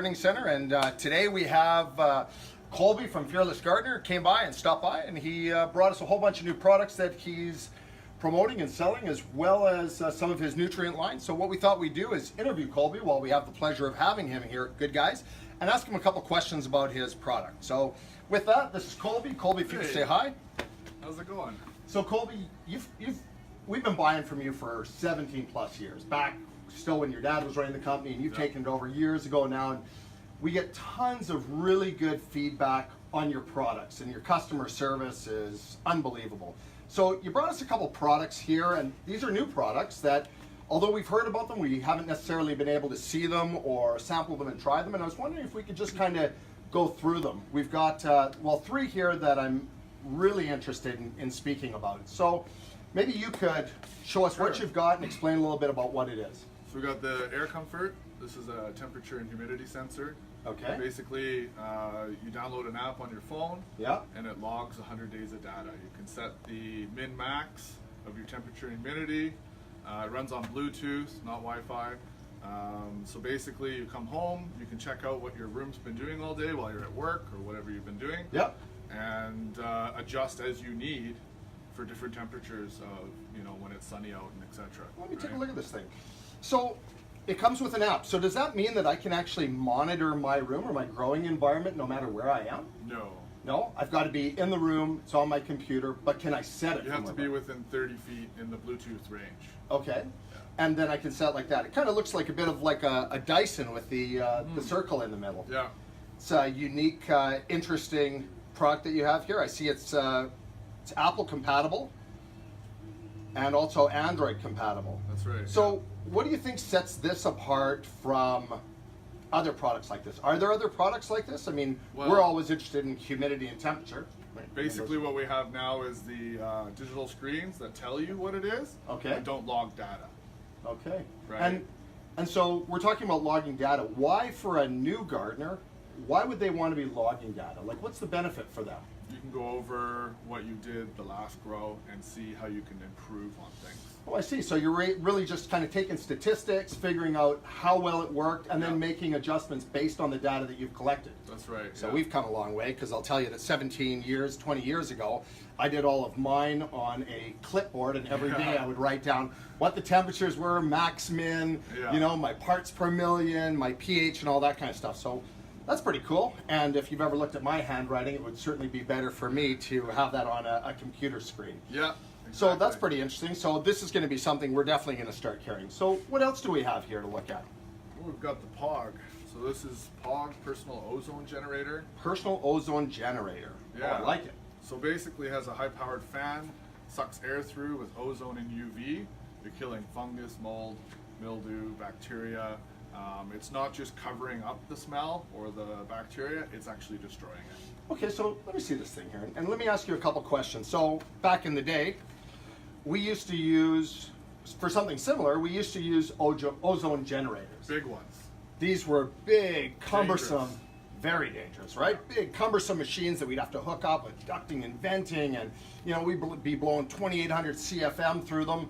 Learning Center, and today we have Colby from Fearless Gardener came by and stopped by, and he brought us a whole bunch of new products that he's promoting and selling, as well as some of his nutrient lines. So what we thought we'd do is interview Colby while we have the pleasure of having him here at Good Guys, and ask him a couple questions about his product. So with that, this is Colby. Colby, if you could say hi. How's it going? So Colby, we've been buying from you for 17 plus years, back still when your dad was running the company, and you've taken it over years ago now, and we get tons of really good feedback on your products, and your customer service is unbelievable. So you brought us a couple products here, and these are new products that, although we've heard about them, we haven't necessarily been able to see them or sample them and try them, and I was wondering if we could just kind of go through them. We've got, well, three here that I'm really interested in speaking about. So maybe you could show us what you've got and explain a little bit about what it is. So we got the Air Comfort. This is a temperature and humidity sensor. Okay. Basically, you download an app on your phone, Yeah. and it logs 100 days of data. You can set the min-max of your temperature and humidity. It runs on Bluetooth, not Wi-Fi. So basically, you come home, you can check out what your room's been doing all day while you're at work or whatever you've been doing. Yep. And adjust as you need for different temperatures of, when it's sunny out and etc. Let me take a look at this thing. So it comes with an app. So does that mean that I can actually monitor my room or my growing environment no matter where I am? No. No, I've got to be in the room, it's on my computer, but can I set it? You have to be within 30 feet in the Bluetooth range. Okay. And then I can set it like that. It kind of looks like a bit of like a Dyson with the circle in the middle. Yeah. It's a unique, interesting product that you have here. I see it's Apple compatible and also Android compatible. That's right. So what do you think sets this apart from other products like this? Are there other products like this? I mean, we're always interested in humidity and temperature. Basically what we have now is the digital screens that tell you what it is, Okay. and don't log data. Okay. Right. And so we're talking about logging data. Why, for a new gardener, why would they want to be logging data? Like, what's the benefit for them? You can go over what you did the last grow and see how you can improve on things. Oh, I see. So you're really just kind of taking statistics, figuring out how well it worked, and then making adjustments based on the data that you've collected. That's right. So we've come a long way, because I'll tell you that 17 years, 20 years ago, I did all of mine on a clipboard, and every day I would write down what the temperatures were, max, min, my parts per million, my pH, and all that kind of stuff. So that's pretty cool. And if you've ever looked at my handwriting, it would certainly be better for me to have that on a computer screen. Yeah. So Exactly. that's pretty interesting. So this is going to be something we're definitely going to start carrying. So what else do we have here to look at? Well, we've got the POG. So this is POG, Personal Ozone Generator. Personal ozone generator. Yeah. Oh, I like it. So basically it has a high-powered fan, sucks air through with ozone and UV. You're killing fungus, mold, mildew, bacteria. It's not just covering up the smell or the bacteria, it's actually destroying it. Okay, so let me see this thing here, and let me ask you a couple questions. So back in the day, we used to use, for something similar, we used to use ozone generators. Big ones. These were big, cumbersome, Dangerous. very dangerous, right? Big, cumbersome machines that we'd have to hook up with ducting and venting, and we'd be blowing 2,800 CFM through them.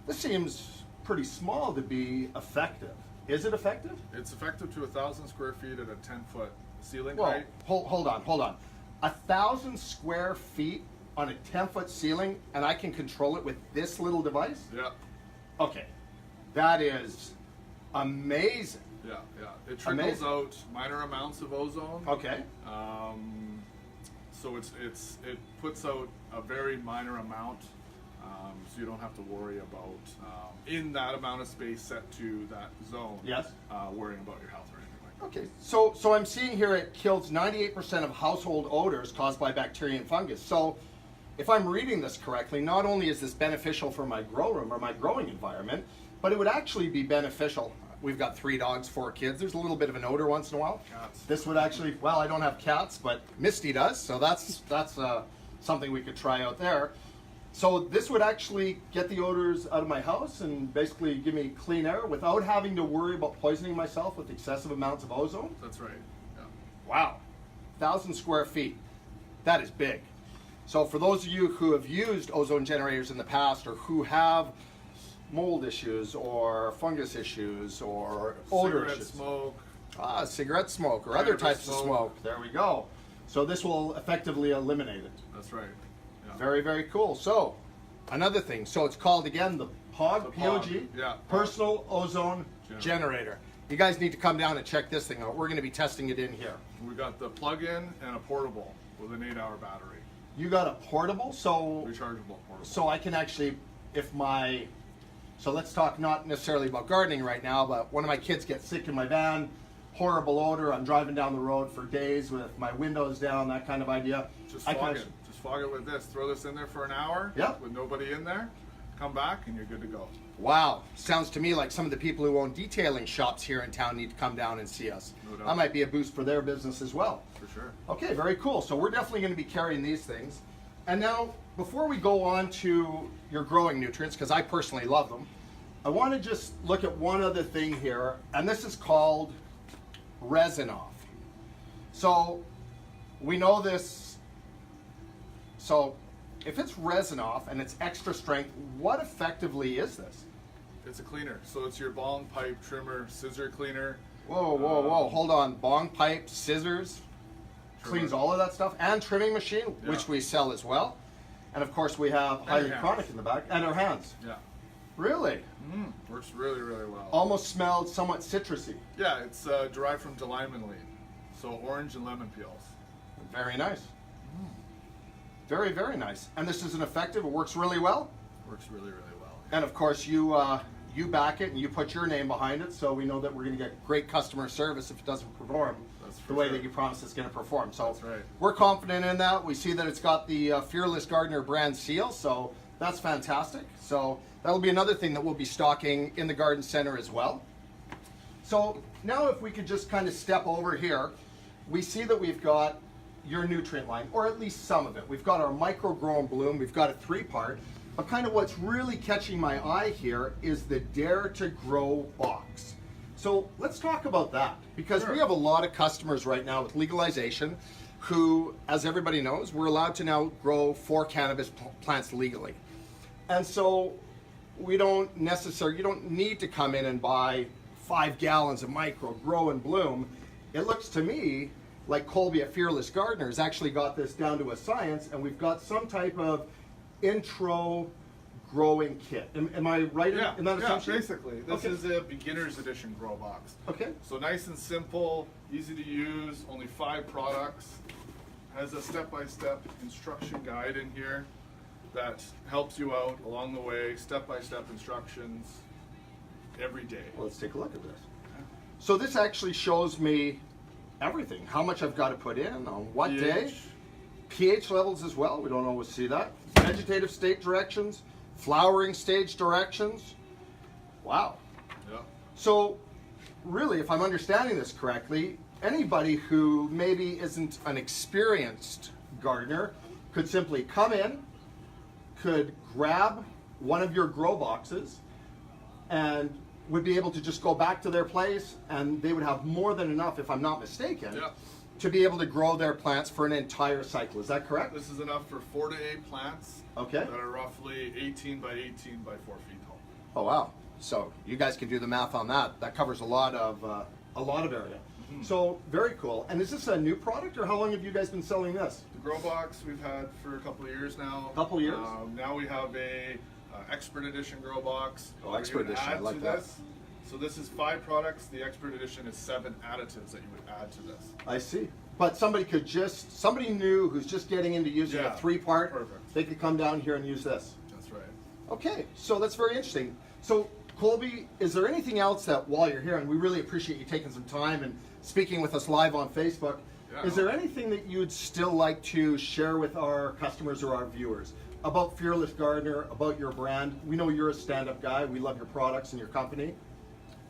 This seems pretty small to be effective. Is it effective? It's effective to 1,000 square feet at a 10-foot ceiling Well, height. hold on. 1,000 square feet on a 10-foot ceiling, and I can control it with this little device? Yeah, Okay, that is amazing. yeah. It trickles out minor amounts of ozone. Okay. So it puts out a very minor amount, so you don't have to worry about in that amount of space set to that zone. Yes. Worrying about your health or anything like that. Okay, so I'm seeing here it kills 98% of household odors caused by bacteria and fungus. So if I'm reading this correctly, not only is this beneficial for my grow room or my growing environment, but it would actually be beneficial. We've got 3 dogs, 4 kids. There's a little bit of an odor once in a while. Cats. This would actually, well, I don't have cats, but Misty does, so that's something we could try out there. So this would actually get the odors out of my house and basically give me clean air without having to worry about poisoning myself with excessive amounts of ozone. That's right. Yeah. Wow, 1,000 square feet. That is big. So for those of you who have used ozone generators in the past, or who have mold issues or fungus issues or odor Cigarette issues, smoke, Cigarette smoke or other Cannabis types of smoke. There we go. So this will effectively eliminate it. That's right. Yeah. Very, very cool. So, another thing. So it's called, again, the POG, P-O-G, Yeah. Personal Ozone Generator. You guys need to come down and check this thing out. We're going to be testing it in here. We got the plug-in and a portable with an 8-hour battery. You got a portable, so Rechargeable portable. so I can actually, if my, so let's talk not necessarily about gardening right now, but one of my kids gets sick in my van, horrible odor, I'm driving down the road for days with my windows down, that kind of idea. Just I can fog it. actually- Just fog it with this. Throw this in there for an hour Yep. with nobody in there. Come back and you're good to go. Wow, sounds to me like some of the people who own detailing shops here in town need to come down and see us. No doubt. That might be a boost for their business as well. For sure. Okay, very cool. So we're definitely going to be carrying these things. And now, before we go on to your growing nutrients, because I personally love them, I want to just look at one other thing here, and this is called resin off. So we know this. So if it's resin off and it's extra strength, what effectively is this? It's a cleaner. So it's your bong, pipe, trimmer, scissor cleaner. Whoa, whoa, whoa! Hold on. Bong pipe, scissors, cleans all of that stuff, and trimming machine, which Yeah. we sell as well. And of course, we have our hydroponic hands. in the back, and our hands. Yeah. Really, Works really, really well. almost smelled somewhat citrusy. Yeah, it's derived from delimonene. So orange and lemon peels. Very nice. Very, very nice. And this isn't effective. It works really well. Works really, really well. And of course, you back it and you put your name behind it, so we know that we're going to get great customer service if it doesn't perform That's for the way sure. that you promised it's going to perform. So That's right. we're confident in that. We see that it's got the Fearless Gardener brand seal, so that's fantastic. So that'll be another thing that we'll be stocking in the garden center as well. So now if we could just kind of step over here, we see that we've got your nutrient line, or at least some of it. We've got our micro grow and bloom. We've got a 3-part. But kind of what's really catching my eye here is the Dare to Grow box. So let's talk about that, because Sure. we have a lot of customers right now with legalization who, as everybody knows, we're allowed to now grow 4 cannabis plants legally. And so you don't need to come in and buy 5 gallons of micro grow and bloom. It looks to me like Colby at Fearless Gardener has actually got this down to a science, and we've got some type of intro growing kit. Am I right in that assumption? Basically. This is a beginner's edition grow box. Okay. So nice and simple, easy to use, only 5 products. Has a step-by-step instruction guide in here that helps you out along the way, step-by-step instructions every day. Well, let's take a look at this. So this actually shows me everything. How much I've got to put in, on what day. pH levels as well. We don't always see that. Vegetative state directions, flowering stage directions. Wow. Yeah. So really, if I'm understanding this correctly, anybody who maybe isn't an experienced gardener could simply come in, could grab one of your grow boxes, and would be able to just go back to their place, and they would have more than enough, if I'm not mistaken, Yeah. to be able to grow their plants for an entire cycle. Is that correct? This is enough for 4 to 8 plants Okay. that are roughly 18 by 18 by 4 feet tall. Oh wow! So you guys can do the math on that. That covers a lot of area. So very cool. And is this a new product, or how long have you guys been selling this? The grow box we've had for a couple of years now. Couple years? Now we have a expert edition grow box. Oh, where expert you would edition, I add like to that. this. So this is 5 products. The expert edition is 7 additives that you would add to this. I see. But somebody new who's just getting into using Yeah. a 3-part, Perfect. they could come down here and use this. That's right. Okay, so that's very interesting. So Colby, is there anything else that while you're here, and we really appreciate you taking some time and speaking with us live on Facebook, Yeah. is there anything that you'd still like to share with our customers or our viewers about Fearless Gardener, about your brand? We know you're a stand-up guy. We love your products and your company.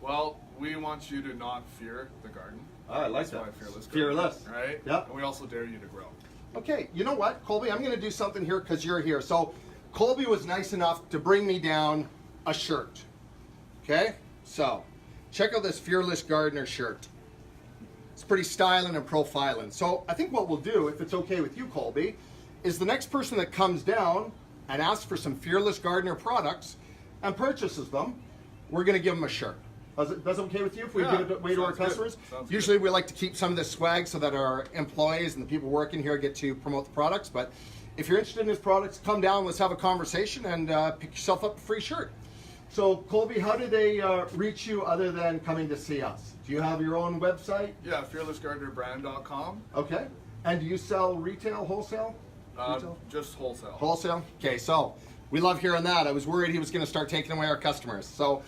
Well, we want you to not fear the garden. Oh, I like That's why that. Fearless. Fearless. Garden, right? Yep. And we also dare you to grow. Okay, you know what, Colby? I'm going to do something here because you're here. So Colby was nice enough to bring me down a shirt. Okay, so check out this Fearless Gardener shirt. It's pretty styling and profiling. So I think what we'll do, if it's okay with you, Colby, is the next person that comes down and asks for some Fearless Gardener products and purchases them, we're going to give them a shirt. That's okay with you if we Yeah, give it away to our sounds good. customers? Sounds Usually we like to keep some of this swag so that our employees and the people working here get to promote the products. But if you're interested in his products, come down, let's have a conversation, and pick yourself up a free shirt. So Colby, how do they reach you other than coming to see us? Do you have your own website? Yeah, fearlessgardenerbrand.com. Okay. And do you sell retail, wholesale? Retail? Just wholesale. Wholesale? Okay, so we love hearing that. I was worried he was going to start taking away our customers. So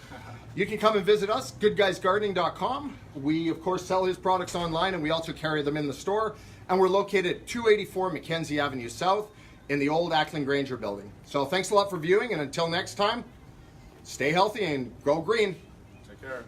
you can come and visit us, goodguysgardening.com. We, of course, sell his products online, and we also carry them in the store. And we're located at 284 Mackenzie Avenue South in the old Ackland Granger building. So thanks a lot for viewing, and until next time, stay healthy and go green. Take care.